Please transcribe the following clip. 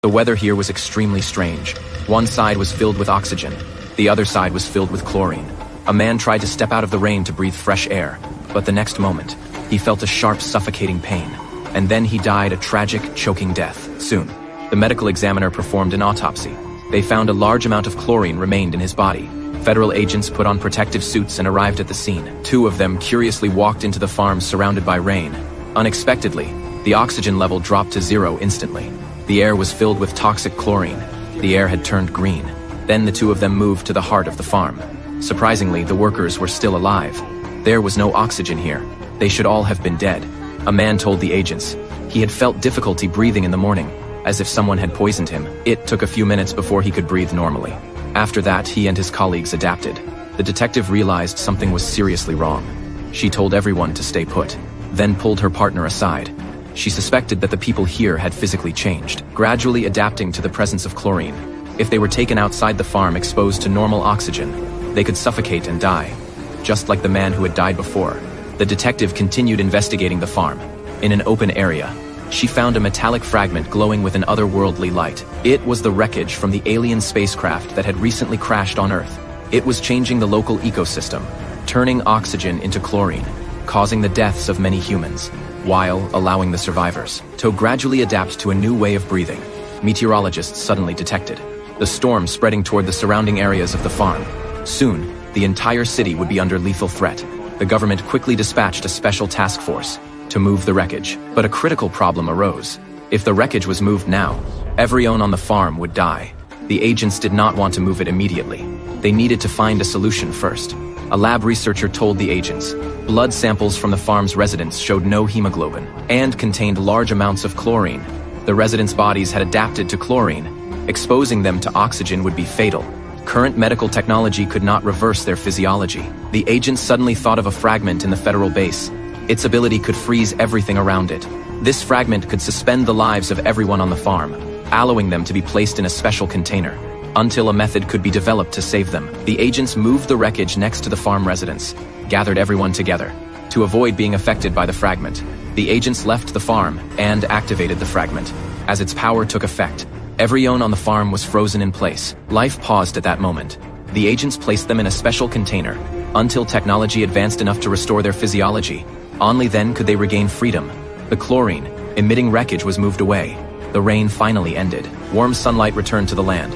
The weather here was extremely strange. One side was filled with oxygen. The other side was filled with chlorine. A man tried to step out of the rain to breathe fresh air, but the next moment, he felt a sharp, suffocating pain. And then he died a tragic, choking death. Soon, the medical examiner performed an autopsy. They found a large amount of chlorine remained in his body. Federal agents put on protective suits and arrived at the scene. Two of them curiously walked into the farm surrounded by rain. Unexpectedly, the oxygen level dropped to 0 instantly. The air was filled with toxic chlorine. The air had turned green. Then the two of them moved to the heart of the farm. Surprisingly, the workers were still alive. There was no oxygen here. They should all have been dead. A man told the agents. He had felt difficulty breathing in the morning, as if someone had poisoned him. It took a few minutes before he could breathe normally. After that, he and his colleagues adapted. The detective realized something was seriously wrong. She told everyone to stay put, then pulled her partner aside. She suspected that the people here had physically changed, gradually adapting to the presence of chlorine. If they were taken outside the farm exposed to normal oxygen, they could suffocate and die. Just like the man who had died before, the detective continued investigating the farm. In an open area, she found a metallic fragment glowing with an otherworldly light. It was the wreckage from the alien spacecraft that had recently crashed on Earth. It was changing the local ecosystem, turning oxygen into chlorine, causing the deaths of many humans, while allowing the survivors to gradually adapt to a new way of breathing. Meteorologists suddenly detected the storm spreading toward the surrounding areas of the farm. Soon, the entire city would be under lethal threat. The government quickly dispatched a special task force to move the wreckage. But a critical problem arose. If the wreckage was moved now, everyone on the farm would die. The agents did not want to move it immediately. They needed to find a solution first. A lab researcher told the agents, blood samples from the farm's residents showed no hemoglobin and contained large amounts of chlorine. The residents' bodies had adapted to chlorine. Exposing them to oxygen would be fatal. Current medical technology could not reverse their physiology. The agents suddenly thought of a fragment in the federal base. Its ability could freeze everything around it. This fragment could suspend the lives of everyone on the farm, allowing them to be placed in a special container, until a method could be developed to save them. The agents moved the wreckage next to the farm residents, gathered everyone together. To avoid being affected by the fragment, the agents left the farm and activated the fragment. As its power took effect, everyone on the farm was frozen in place. Life paused at that moment. The agents placed them in a special container, until technology advanced enough to restore their physiology. Only then could they regain freedom. The chlorine, emitting wreckage was moved away. The rain finally ended. Warm sunlight returned to the land.